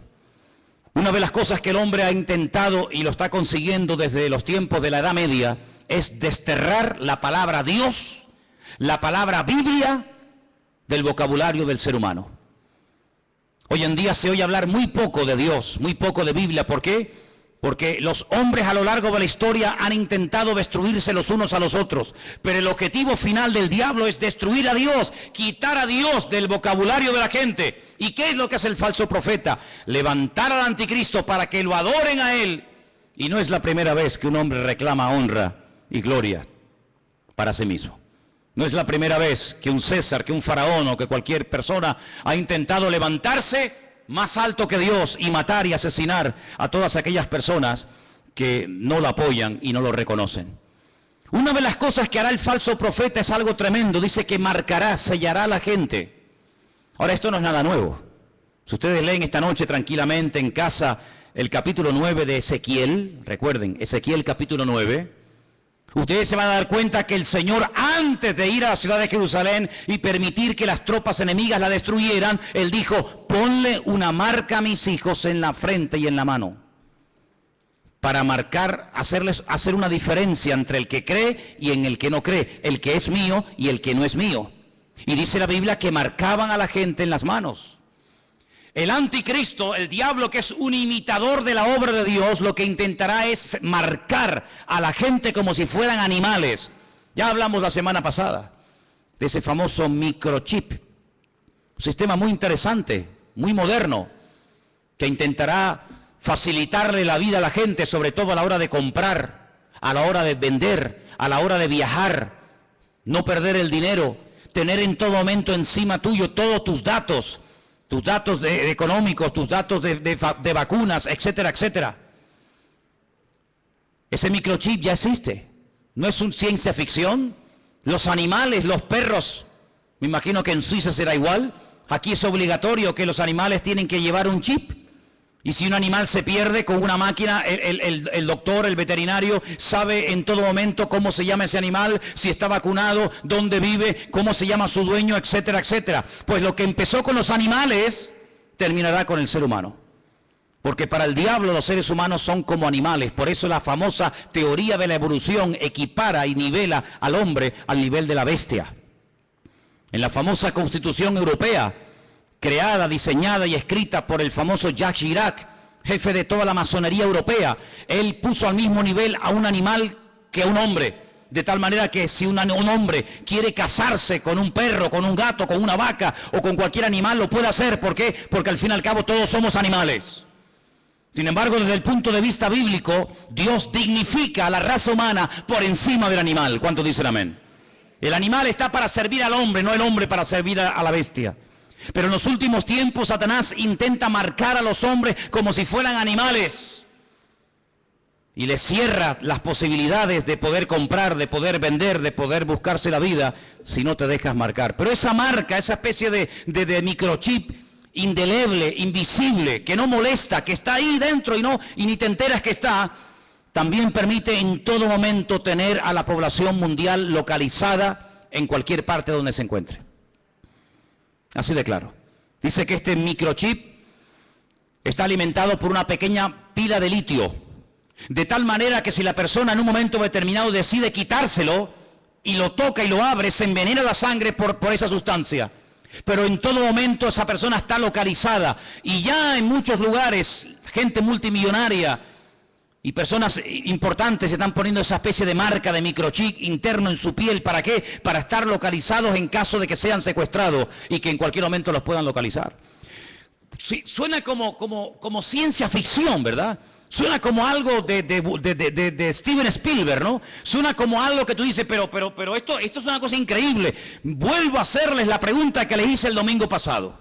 S1: Una de las cosas que el hombre ha intentado y lo está consiguiendo desde los tiempos de la Edad Media es desterrar la palabra Dios, la palabra Biblia del vocabulario del ser humano. Hoy en día se oye hablar muy poco de Dios, muy poco de Biblia. ¿Por qué? Porque los hombres a lo largo de la historia han intentado destruirse los unos a los otros. Pero el objetivo final del diablo es destruir a Dios, quitar a Dios del vocabulario de la gente. ¿Y qué es lo que hace el falso profeta? Levantar al anticristo para que lo adoren a él. Y no es la primera vez que un hombre reclama honra y gloria para sí mismo. No es la primera vez que un César, que un faraón o que cualquier persona ha intentado levantarse más alto que Dios y matar y asesinar a todas aquellas personas que no lo apoyan y no lo reconocen. Una de las cosas que hará el falso profeta es algo tremendo. Dice que marcará, sellará a la gente. Ahora, esto no es nada nuevo. Si ustedes leen esta noche tranquilamente en casa el capítulo 9 de Ezequiel, recuerden, Ezequiel capítulo 9, ustedes se van a dar cuenta que el Señor, antes de ir a la ciudad de Jerusalén y permitir que las tropas enemigas la destruyeran, Él dijo: ponle una marca a mis hijos en la frente y en la mano, para marcar, hacer una diferencia entre el que cree y en el que no cree, el que es mío y el que no es mío. Y dice la Biblia que marcaban a la gente en las manos. El anticristo, el diablo, que es un imitador de la obra de Dios, lo que intentará es marcar a la gente como si fueran animales. Ya hablamos la semana pasada de ese famoso microchip, un sistema muy interesante, muy moderno, que intentará facilitarle la vida a la gente, sobre todo a la hora de comprar, a la hora de vender, a la hora de viajar, no perder el dinero, tener en todo momento encima tuyo todos tus datos económicos, tus datos de vacunas, etcétera, etcétera. Ese microchip ya existe. No es una ciencia ficción. Los animales, los perros, me imagino que en Suiza será igual. Aquí es obligatorio que los animales tienen que llevar un chip. Y si un animal se pierde con una máquina, el doctor, el veterinario, sabe en todo momento cómo se llama ese animal, si está vacunado, dónde vive, cómo se llama su dueño, etcétera, etcétera. Pues lo que empezó con los animales, terminará con el ser humano. Porque para el diablo los seres humanos son como animales. Por eso la famosa teoría de la evolución equipara y nivela al hombre al nivel de la bestia. En la famosa Constitución Europea, creada, diseñada y escrita por el famoso Jacques Chirac, jefe de toda la masonería europea, él puso al mismo nivel a un animal que a un hombre. De tal manera que si un hombre quiere casarse con un perro, con un gato, con una vaca o con cualquier animal, lo puede hacer. ¿Por qué? Porque al fin y al cabo todos somos animales. Sin embargo, desde el punto de vista bíblico, Dios dignifica a la raza humana por encima del animal. ¿Cuántos dicen amén? El animal está para servir al hombre, no el hombre para servir a la bestia. Pero en los últimos tiempos Satanás intenta marcar a los hombres como si fueran animales. Y les cierra las posibilidades de poder comprar, de poder vender, de poder buscarse la vida si no te dejas marcar. Pero esa marca, esa especie de microchip indeleble, invisible, que no molesta, que está ahí dentro y ni te enteras que está, también permite en todo momento tener a la población mundial localizada en cualquier parte donde se encuentre. Así de claro. Dice que este microchip está alimentado por una pequeña pila de litio, de tal manera que si la persona en un momento determinado decide quitárselo y lo toca y lo abre, se envenena la sangre por esa sustancia. Pero en todo momento esa persona está localizada y ya en muchos lugares, gente multimillonaria y personas importantes se están poniendo esa especie de marca de microchip interno en su piel. ¿Para qué? Para estar localizados en caso de que sean secuestrados y que en cualquier momento los puedan localizar. Sí, suena como ciencia ficción, ¿verdad? Suena como algo de Steven Spielberg, ¿no? Suena como algo que tú dices, pero esto es una cosa increíble. Vuelvo a hacerles la pregunta que les hice el domingo pasado.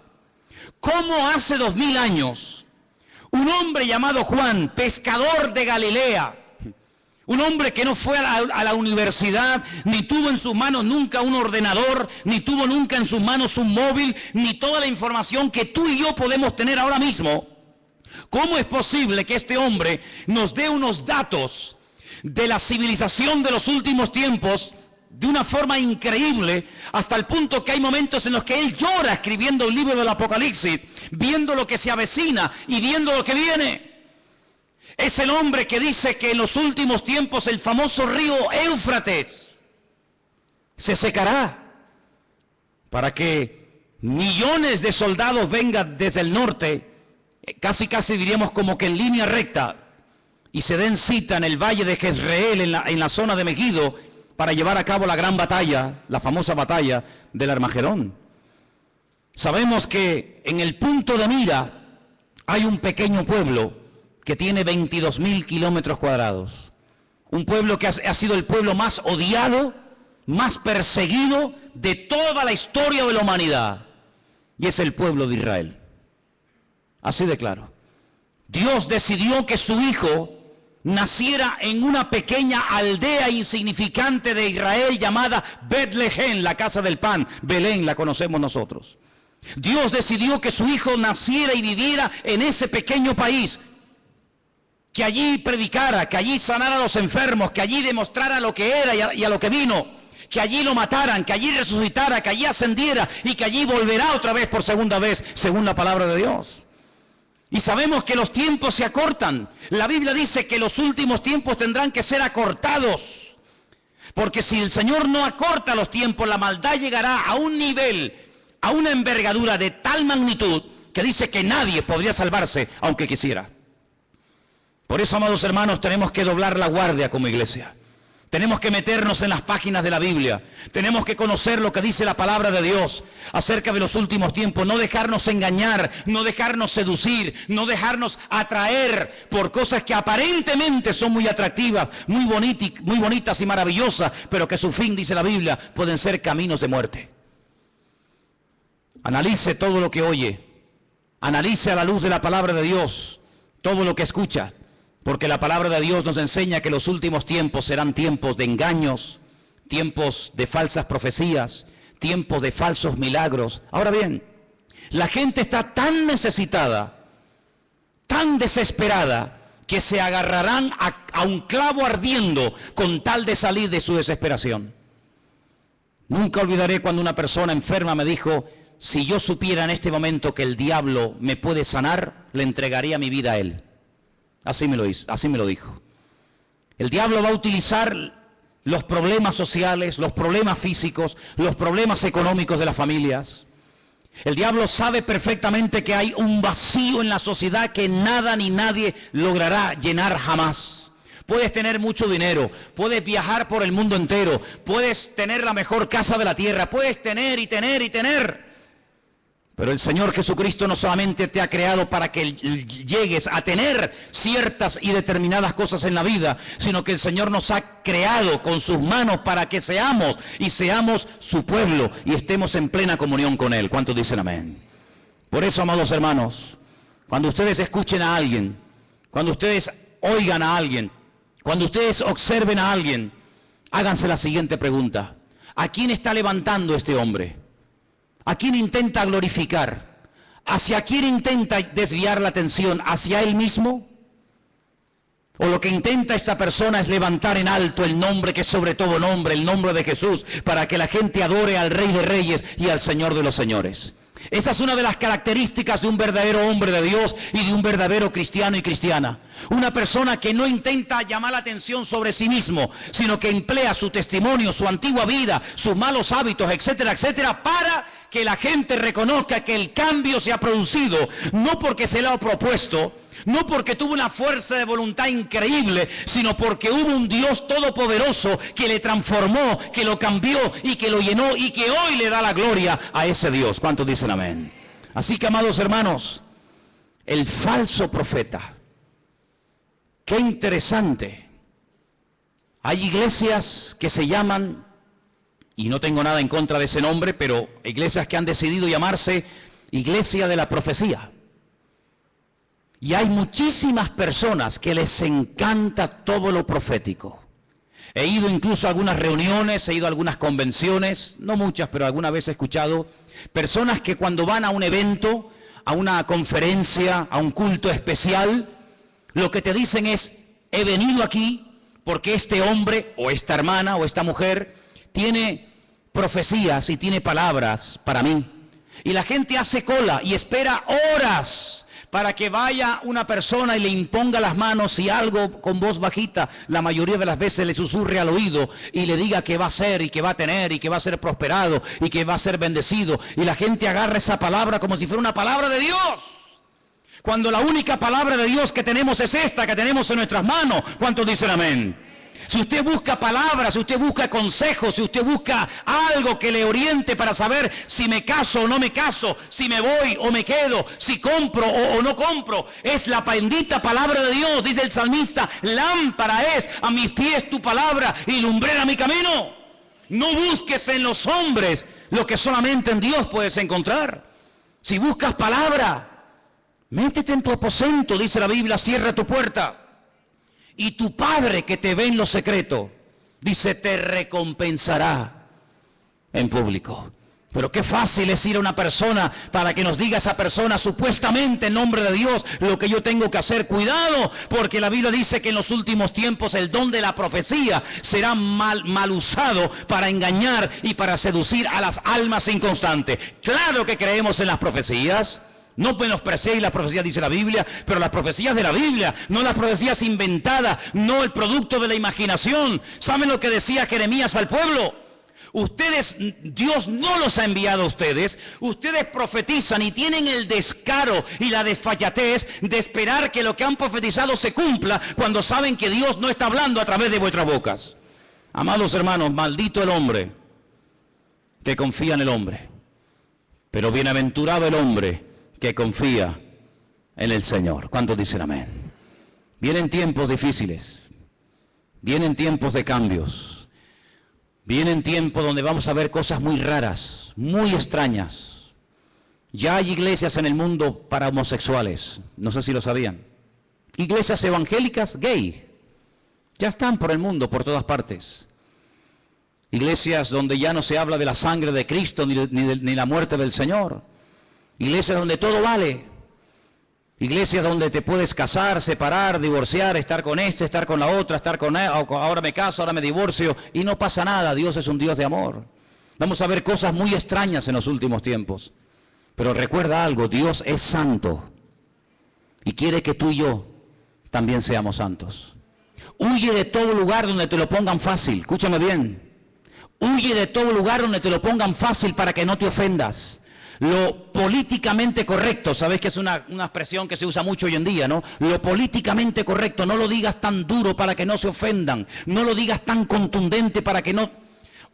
S1: ¿Cómo hace 2000 años un hombre llamado Juan, pescador de Galilea, un hombre que no fue a la universidad, ni tuvo en sus manos nunca un ordenador, ni tuvo nunca en sus manos un móvil, ni toda la información que tú y yo podemos tener ahora mismo? ¿Cómo es posible que este hombre nos dé unos datos de la civilización de los últimos tiempos de una forma increíble, hasta el punto que hay momentos en los que él llora escribiendo el libro del Apocalipsis, viendo lo que se avecina y viendo lo que viene? Es el hombre que dice que en los últimos tiempos el famoso río Éufrates se secará para que millones de soldados vengan desde el norte, casi diríamos como que en línea recta, y se den cita en el valle de Jezreel, en la zona de Megiddo, para llevar a cabo la gran batalla, la famosa batalla del Armagedón. Sabemos que en el punto de mira hay un pequeño pueblo que tiene 22.000 kilómetros cuadrados. Un pueblo que ha sido el pueblo más odiado, más perseguido de toda la historia de la humanidad. Y es el pueblo de Israel. Así de claro. Dios decidió que su hijo naciera en una pequeña aldea insignificante de Israel llamada Betlehem, la casa del pan. Belén la conocemos nosotros. Dios decidió que su hijo naciera y viviera en ese pequeño país, que allí predicara, que allí sanara a los enfermos, que allí demostrara lo que era y a lo que vino, que allí lo mataran, que allí resucitara, que allí ascendiera y que allí volverá otra vez por segunda vez, según la palabra de Dios. Y sabemos que los tiempos se acortan. La Biblia dice que los últimos tiempos tendrán que ser acortados, porque si el Señor no acorta los tiempos, la maldad llegará a un nivel, a una envergadura de tal magnitud que dice que nadie podría salvarse aunque quisiera. Por eso, amados hermanos, tenemos que doblar la guardia como iglesia. Tenemos que meternos en las páginas de la Biblia. Tenemos que conocer lo que dice la palabra de Dios acerca de los últimos tiempos. No dejarnos engañar, no dejarnos seducir, no dejarnos atraer por cosas que aparentemente son muy atractivas, muy bonitas y maravillosas, pero que su fin, dice la Biblia, pueden ser caminos de muerte. Analice todo lo que oye. Analice a la luz de la palabra de Dios todo lo que escucha. Porque la palabra de Dios nos enseña que los últimos tiempos serán tiempos de engaños, tiempos de falsas profecías, tiempos de falsos milagros. Ahora bien, la gente está tan necesitada, tan desesperada, que se agarrarán a un clavo ardiendo con tal de salir de su desesperación. Nunca olvidaré cuando una persona enferma me dijo: si yo supiera en este momento que el diablo me puede sanar, le entregaría mi vida a él. Así me lo hizo, así me lo dijo. El diablo va a utilizar los problemas sociales, los problemas físicos, los problemas económicos de las familias. El diablo sabe perfectamente que hay un vacío en la sociedad que nada ni nadie logrará llenar jamás. Puedes tener mucho dinero, puedes viajar por el mundo entero, puedes tener la mejor casa de la tierra, puedes tener y tener y tener. Pero el Señor Jesucristo no solamente te ha creado para que llegues a tener ciertas y determinadas cosas en la vida, sino que el Señor nos ha creado con sus manos para que seamos su pueblo y estemos en plena comunión con Él. ¿Cuántos dicen amén? Por eso, amados hermanos, cuando ustedes escuchen a alguien, cuando ustedes oigan a alguien, cuando ustedes observen a alguien, háganse la siguiente pregunta: ¿a quién está levantando este hombre? ¿A quién intenta glorificar? ¿Hacia quién intenta desviar la atención? ¿Hacia él mismo? ¿O lo que intenta esta persona es levantar en alto el nombre que es sobre todo nombre, el nombre de Jesús, para que la gente adore al Rey de Reyes y al Señor de los Señores? Esa es una de las características de un verdadero hombre de Dios y de un verdadero cristiano y cristiana. Una persona que no intenta llamar la atención sobre sí mismo, sino que emplea su testimonio, su antigua vida, sus malos hábitos, etcétera, etcétera, para que la gente reconozca que el cambio se ha producido, no porque se le ha propuesto, no porque tuvo una fuerza de voluntad increíble, sino porque hubo un Dios todopoderoso que le transformó, que lo cambió y que lo llenó y que hoy le da la gloria a ese Dios. ¿Cuántos dicen amén? Así que, amados hermanos, el falso profeta, qué interesante. Hay iglesias que se llaman, y no tengo nada en contra de ese nombre, pero iglesias que han decidido llamarse Iglesia de la Profecía. Y hay muchísimas personas que les encanta todo lo profético. He ido incluso a algunas reuniones, he ido a algunas convenciones, no muchas, pero alguna vez he escuchado personas que cuando van a un evento, a una conferencia, a un culto especial, lo que te dicen es: he venido aquí porque este hombre o esta hermana o esta mujer tiene profecías y tiene palabras para mí. Y la gente hace cola y espera horas para que vaya una persona y le imponga las manos y algo con voz bajita, la mayoría de las veces le susurre al oído y le diga que va a ser y que va a tener y que va a ser prosperado y que va a ser bendecido. Y la gente agarra esa palabra como si fuera una palabra de Dios, cuando la única palabra de Dios que tenemos es esta que tenemos en nuestras manos. ¿Cuántos dicen amén? Si usted busca palabras, si usted busca consejos, si usted busca algo que le oriente para saber si me caso o no me caso, si me voy o me quedo, si compro o no compro, es la bendita palabra de Dios. Dice el salmista: lámpara es a mis pies tu palabra y lumbrera mi camino. No busques en los hombres lo que solamente en Dios puedes encontrar. Si buscas palabra, métete en tu aposento, dice la Biblia, cierra tu puerta. Y tu Padre que te ve en lo secreto, dice, te recompensará en público. Pero qué fácil es ir a una persona para que nos diga esa persona, supuestamente en nombre de Dios, lo que yo tengo que hacer. Cuidado, porque la Biblia dice que en los últimos tiempos el don de la profecía será mal usado para engañar y para seducir a las almas inconstantes. Claro que creemos en las profecías. No menospreciéis las profecías, dice la Biblia, pero las profecías de la Biblia, no las profecías inventadas, no el producto de la imaginación. ¿Saben lo que decía Jeremías al pueblo? Ustedes, Dios no los ha enviado a ustedes, ustedes profetizan y tienen el descaro y la desfachatez de esperar que lo que han profetizado se cumpla cuando saben que Dios no está hablando a través de vuestras bocas. Amados hermanos, maldito el hombre que confía en el hombre, pero bienaventurado el hombre que confía en el Señor. ¿Cuántos dicen amén? Vienen tiempos difíciles, vienen tiempos de cambios, vienen tiempos donde vamos a ver cosas muy raras, muy extrañas. Ya hay iglesias en el mundo para homosexuales, no sé si lo sabían. Iglesias evangélicas gay, ya están por el mundo, por todas partes. Iglesias donde ya no se habla de la sangre de Cristo ni la muerte del Señor. Iglesias donde todo vale. Iglesias donde te puedes casar, separar, divorciar, estar con este, estar con la otra, estar con él, ahora me caso, ahora me divorcio y no pasa nada. Dios es un Dios de amor. Vamos a ver cosas muy extrañas en los últimos tiempos. Pero recuerda algo, Dios es santo. y quiere que tú y yo también seamos santos. Huye de todo lugar donde te lo pongan fácil. Escúchame bien. Huye de todo lugar donde te lo pongan fácil para que no te ofendas. Lo políticamente correcto, sabes que es una expresión que se usa mucho hoy en día, ¿no? Lo políticamente correcto, no lo digas tan duro para que no se ofendan. No lo digas tan contundente para que no...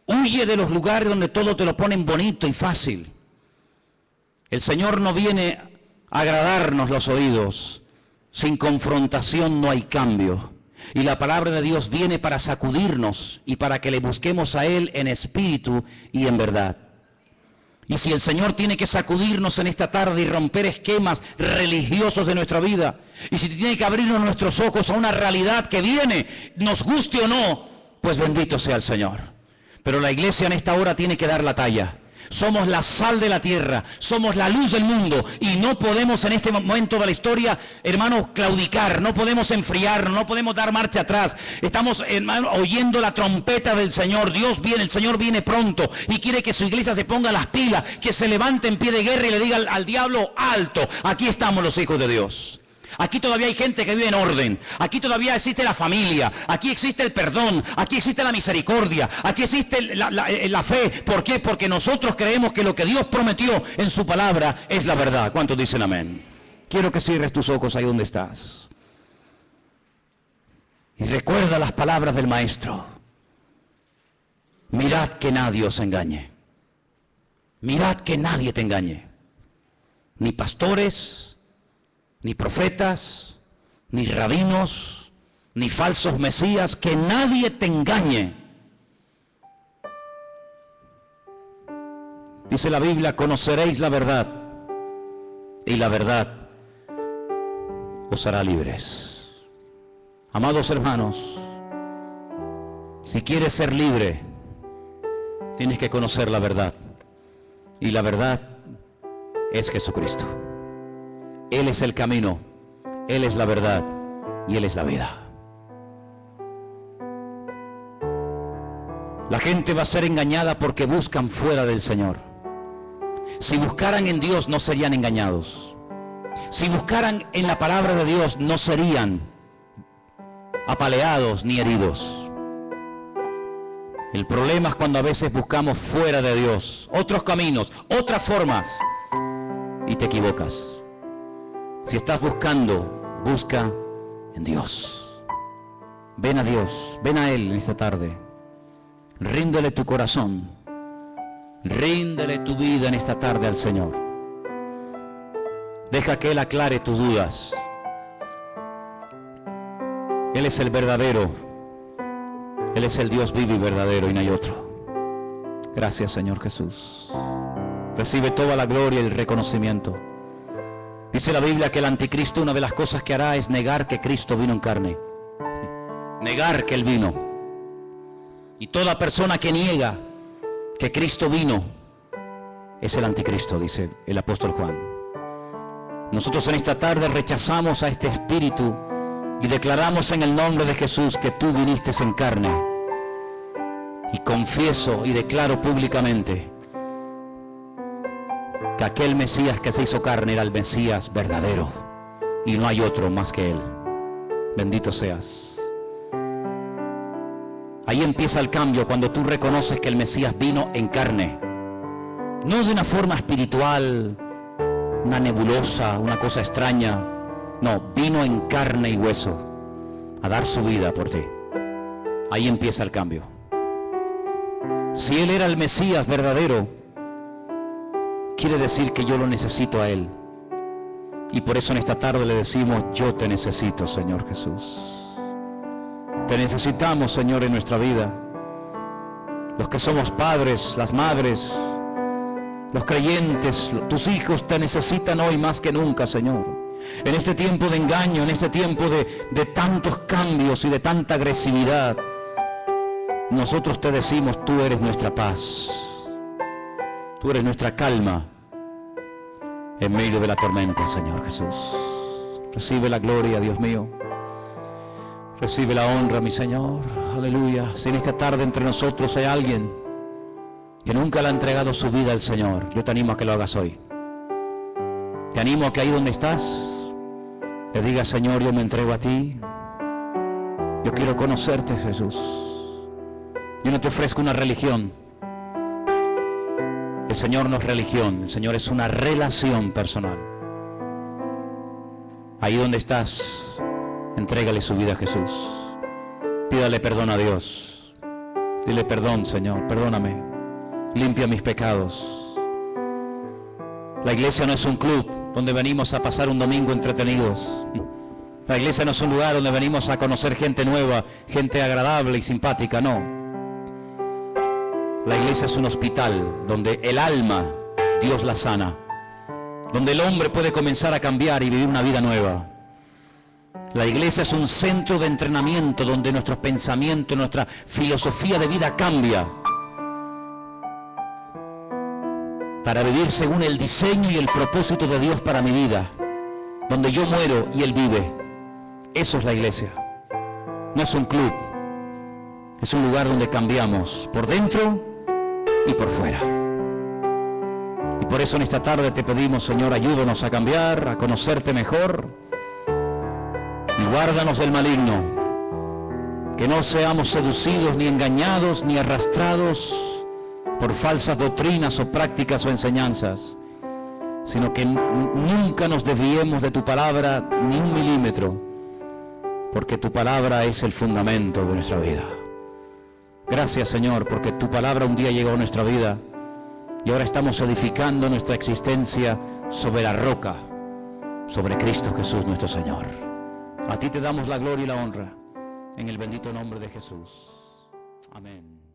S1: Huye de los lugares donde todo te lo ponen bonito y fácil. El Señor no viene a agradarnos los oídos. Sin confrontación no hay cambio. Y la palabra de Dios viene para sacudirnos y para que le busquemos a Él en espíritu y en verdad. Y si el Señor tiene que sacudirnos en esta tarde y romper esquemas religiosos de nuestra vida, y si tiene que abrirnos nuestros ojos a una realidad que viene, nos guste o no, pues bendito sea el Señor. Pero la iglesia en esta hora tiene que dar la talla. Somos la sal de la tierra, somos la luz del mundo y no podemos en este momento de la historia, hermanos, claudicar, no podemos enfriar, no podemos dar marcha atrás. Estamos, hermanos, oyendo la trompeta del Señor. Dios viene, el Señor viene pronto y quiere que su iglesia se ponga las pilas, que se levante en pie de guerra y le diga al diablo: alto, aquí estamos los hijos de Dios. Aquí todavía hay gente que vive en orden, aquí todavía existe la familia, aquí existe el perdón, aquí existe la misericordia, aquí existe la fe. ¿Por qué? Porque nosotros creemos que lo que Dios prometió en su palabra es la verdad. ¿Cuántos dicen amén? Quiero que cierres tus ojos ahí donde estás. Y recuerda las palabras del Maestro. Mirad que nadie os engañe. Mirad que nadie te engañe. Ni pastores, ni profetas, ni rabinos, ni falsos mesías, que nadie te engañe. Dice la Biblia: conoceréis la verdad, y la verdad os hará libres. Amados hermanos, si quieres ser libre, tienes que conocer la verdad, y la verdad es Jesucristo. Él es el camino, Él es la verdad y Él es la vida. La gente va a ser engañada porque buscan fuera del Señor. Si buscaran en Dios no serían engañados. Si buscaran en la palabra de Dios no serían apaleados ni heridos. El problema es cuando a veces buscamos fuera de Dios otros caminos, otras formas, y te equivocas. Si estás buscando, busca en Dios. Ven a Dios, ven a Él en esta tarde. Ríndele tu corazón. Ríndele tu vida en esta tarde al Señor. Deja que Él aclare tus dudas. Él es el verdadero. Él es el Dios vivo y verdadero y no hay otro. Gracias, Señor Jesús. Recibe toda la gloria y el reconocimiento. Dice la Biblia que el anticristo, una de las cosas que hará es negar que Cristo vino en carne. Negar que Él vino. Y toda persona que niega que Cristo vino es el anticristo, dice el apóstol Juan. Nosotros en esta tarde rechazamos a este espíritu y declaramos en el nombre de Jesús que tú viniste en carne. Y confieso y declaro públicamente que aquel Mesías que se hizo carne era el Mesías verdadero y no hay otro más que Él. Bendito seas. Ahí empieza el cambio cuando tú reconoces que el Mesías vino en carne, no de una forma espiritual, una nebulosa, una cosa extraña. No, vino en carne y hueso a dar su vida por ti. Ahí empieza el cambio. Si Él era el Mesías verdadero, quiere decir que yo lo necesito a Él. Y por eso en esta tarde le decimos: yo te necesito, Señor Jesús. Te necesitamos, Señor, en nuestra vida. Los que somos padres, las madres, los creyentes, tus hijos te necesitan hoy más que nunca, Señor. En este tiempo de engaño, en este tiempo de tantos cambios y de tanta agresividad, nosotros te decimos: tú eres nuestra paz. Tú eres nuestra calma en medio de la tormenta, Señor Jesús. Recibe la gloria, Dios mío. Recibe la honra, mi Señor. Aleluya. Si en esta tarde entre nosotros hay alguien que nunca le ha entregado su vida al Señor, yo te animo a que lo hagas hoy. Te animo a que ahí donde estás, le diga: Señor, yo me entrego a ti. Yo quiero conocerte, Jesús. Yo no te ofrezco una religión. El Señor no es religión, el Señor es una relación personal. Ahí donde estás, entrégale su vida a Jesús. Pídale perdón a Dios. Dile: perdón, Señor, perdóname. Limpia mis pecados. La iglesia no es un club donde venimos a pasar un domingo entretenidos. La iglesia no es un lugar donde venimos a conocer gente nueva, gente agradable y simpática, no. La iglesia es un hospital donde el alma, Dios la sana. Donde el hombre puede comenzar a cambiar y vivir una vida nueva. La iglesia es un centro de entrenamiento donde nuestros pensamientos, nuestra filosofía de vida cambia. Para vivir según el diseño y el propósito de Dios para mi vida. Donde yo muero y Él vive. Eso es la iglesia. No es un club. Es un lugar donde cambiamos por dentro y por fuera. Y por eso en esta tarde te pedimos, Señor, ayúdanos a cambiar, a conocerte mejor. Y guárdanos del maligno. Que no seamos seducidos, ni engañados, ni arrastrados por falsas doctrinas o prácticas o enseñanzas, sino que nunca nos desviemos de tu palabra ni un milímetro, porque tu palabra es el fundamento de nuestra vida. Gracias, Señor, porque tu palabra un día llegó a nuestra vida y ahora estamos edificando nuestra existencia sobre la roca, sobre Cristo Jesús nuestro Señor. A ti te damos la gloria y la honra, en el bendito nombre de Jesús. Amén.